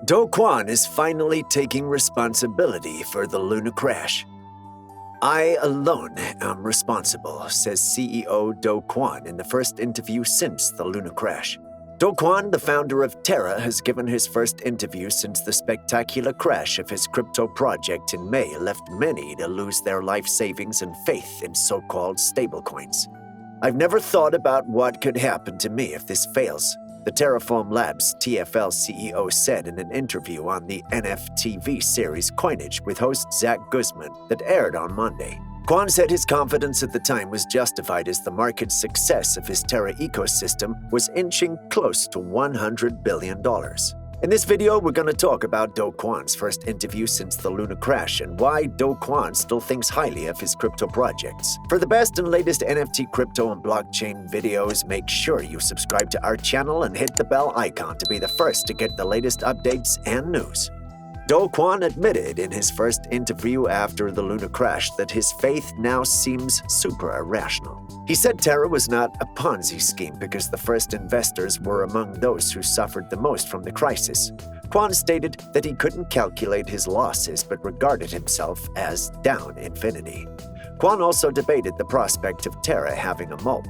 Kwon is finally taking responsibility for the Luna crash. I alone am responsible, says CEO Kwon in the first interview since the Luna crash. Kwon, the founder of Terra, has given his first interview since the spectacular crash of his crypto project in May left many to lose their life savings and faith in so-called stablecoins. I've never thought about what could happen to me if this fails, the TerraformLabs TFL CEO said in an interview on the NFTV series Coinage with host Zach Guzman that aired on Monday. Kwon said his confidence at the time was justified as the market's success of his Terra ecosystem was inching close to $100 billion. In this video, we're going to talk about Kwon's first interview since the Luna crash and why Kwon still thinks highly of his crypto projects. For the best and latest NFT, crypto, and blockchain videos, make sure you subscribe to our channel and hit the bell icon to be the first to get the latest updates and news. Kwon admitted in his first interview after the Luna crash that his faith now seems super irrational. He said Terra was not a Ponzi scheme because the first investors were among those who suffered the most from the crisis. Kwon stated that he couldn't calculate his losses but regarded himself as down infinity. Kwon also debated the prospect of Terra having a mole.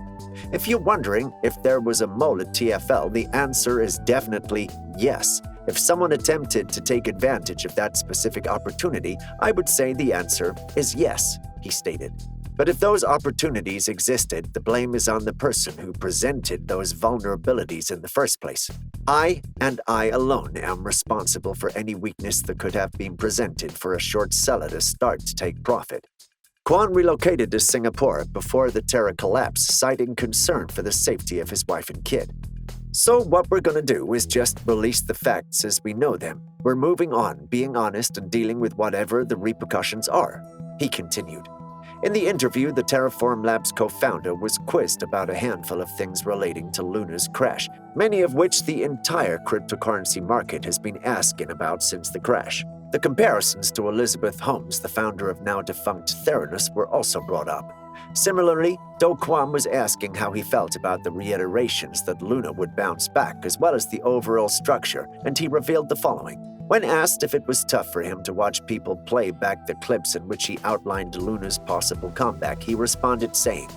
If you're wondering if there was a mole at TFL, the answer is definitely yes. If someone attempted to take advantage of that specific opportunity, I would say the answer is yes, he stated. But if those opportunities existed, the blame is on the person who presented those vulnerabilities in the first place. I alone am responsible for any weakness that could have been presented for a short seller to start to take profit. Kwon relocated to Singapore before the Terra collapse, citing concern for the safety of his wife and kid. So what we're going to do is just release the facts as we know them. We're moving on, being honest and dealing with whatever the repercussions are, he continued. In the interview, the TerraformLabs co-founder was quizzed about a handful of things relating to Luna's crash, many of which the entire cryptocurrency market has been asking about since the crash. The comparisons to Elizabeth Holmes, the founder of now-defunct Theranos, were also brought up. Similarly, Kwon was asking how he felt about the reiterations that Luna would bounce back as well as the overall structure, and he revealed the following. When asked if it was tough for him to watch people play back the clips in which he outlined Luna's possible comeback, he responded saying,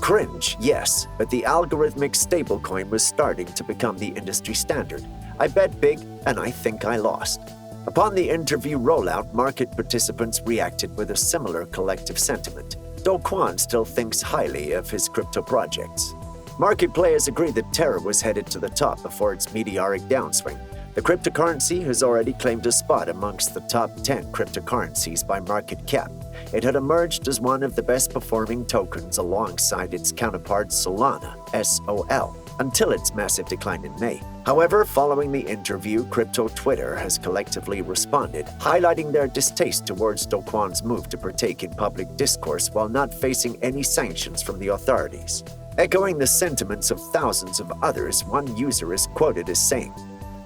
"Cringe, yes, but the algorithmic stablecoin was starting to become the industry standard. I bet big, and I think I lost." Upon the interview rollout, market participants reacted with a similar collective sentiment. Kwon still thinks highly of his crypto projects. Market players agree that Terra was headed to the top before its meteoric downswing. The cryptocurrency has already claimed a spot amongst the top 10 cryptocurrencies by market cap. It had emerged as one of the best-performing tokens alongside its counterpart Solana, SOL, until its massive decline in May. However, following the interview, crypto Twitter has collectively responded, highlighting their distaste towards Kwon's move to partake in public discourse while not facing any sanctions from the authorities. Echoing the sentiments of thousands of others, one user is quoted as saying,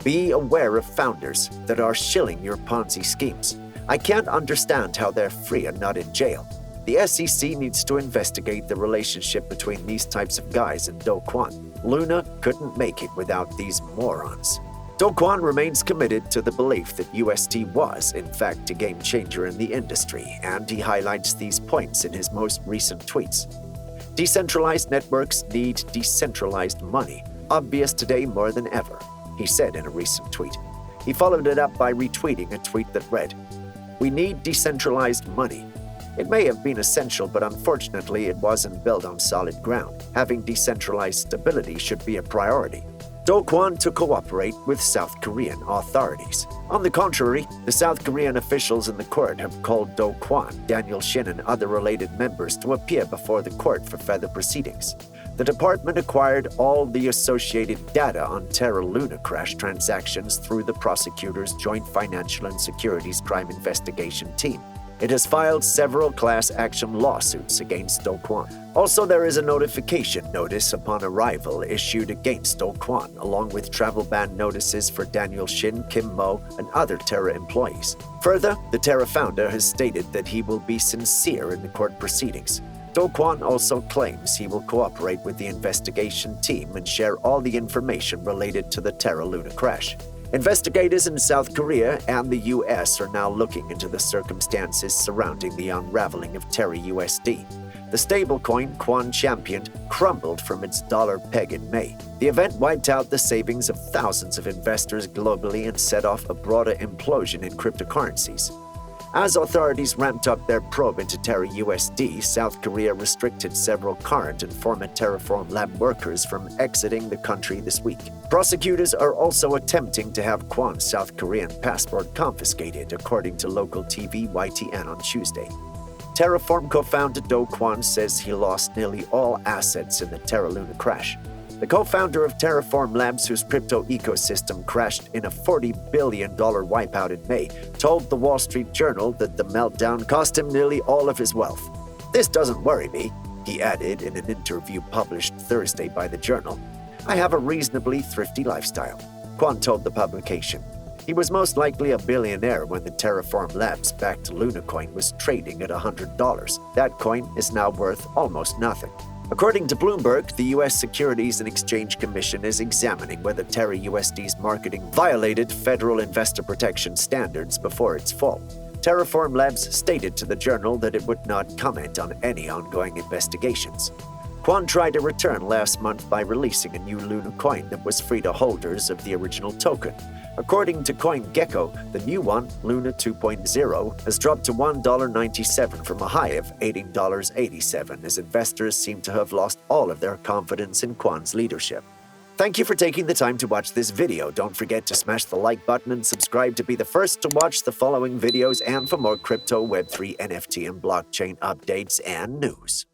"Be aware of founders that are shilling your Ponzi schemes. I can't understand how they're free and not in jail. The SEC needs to investigate the relationship between these types of guys and Kwon. Luna couldn't make it without these morons." Kwon remains committed to the belief that UST was, in fact, a game changer in the industry, and he highlights these points in his most recent tweets. "Decentralized networks need decentralized money, obvious today more than ever," he said in a recent tweet. He followed it up by retweeting a tweet that read, "We need decentralized money. It may have been essential, but unfortunately it wasn't built on solid ground. Having decentralized stability should be a priority." Kwon to cooperate with South Korean authorities. On the contrary, the South Korean officials in the court have called Kwon, Daniel Shin, and other related members to appear before the court for further proceedings. The department acquired all the associated data on Terra-Luna crash transactions through the prosecutor's Joint Financial and Securities Crime Investigation Team. It has filed several class action lawsuits against Kwon. Also, there is a notification notice upon arrival issued against Kwon, along with travel ban notices for Daniel Shin, Kim Mo, and other Terra employees. Further, the Terra founder has stated that he will be sincere in the court proceedings. Kwon also claims he will cooperate with the investigation team and share all the information related to the Terra-Luna crash. Investigators in South Korea and the US are now looking into the circumstances surrounding the unraveling of Terra-USD. The stablecoin Kwon championed crumbled from its dollar peg in May. The event wiped out the savings of thousands of investors globally and set off a broader implosion in cryptocurrencies. As authorities ramped up their probe into Terra-USD, South Korea restricted several current and former TerraformLabs workers from exiting the country this week. Prosecutors are also attempting to have Kwon's South Korean passport confiscated, according to local TV YTN on Tuesday. Terraform co-founder Do Kwon says he lost nearly all assets in the Terra-Luna crash. The co-founder of TerraformLabs, whose crypto ecosystem crashed in a $40 billion wipeout in May, told the Wall Street Journal that the meltdown cost him nearly all of his wealth. "This doesn't worry me," he added in an interview published Thursday by the Journal. "I have a reasonably thrifty lifestyle," Kwon told the publication. He was most likely a billionaire when the TerraformLabs-backed Luna coin was trading at $100. That coin is now worth almost nothing. According to Bloomberg, the U.S. Securities and Exchange Commission is examining whether Terra-USD's marketing violated federal investor protection standards before its fall. TerraformLabs stated to the Journal that it would not comment on any ongoing investigations. Kwon tried to return last month by releasing a new Luna coin that was free to holders of the original token. According to CoinGecko, the new one, Luna 2.0, has dropped to $1.97 from a high of $18.87, as investors seem to have lost all of their confidence in Kwon's leadership. Thank you for taking the time to watch this video. Don't forget to smash the like button and subscribe to be the first to watch the following videos and for more crypto, Web3, NFT, and blockchain updates and news.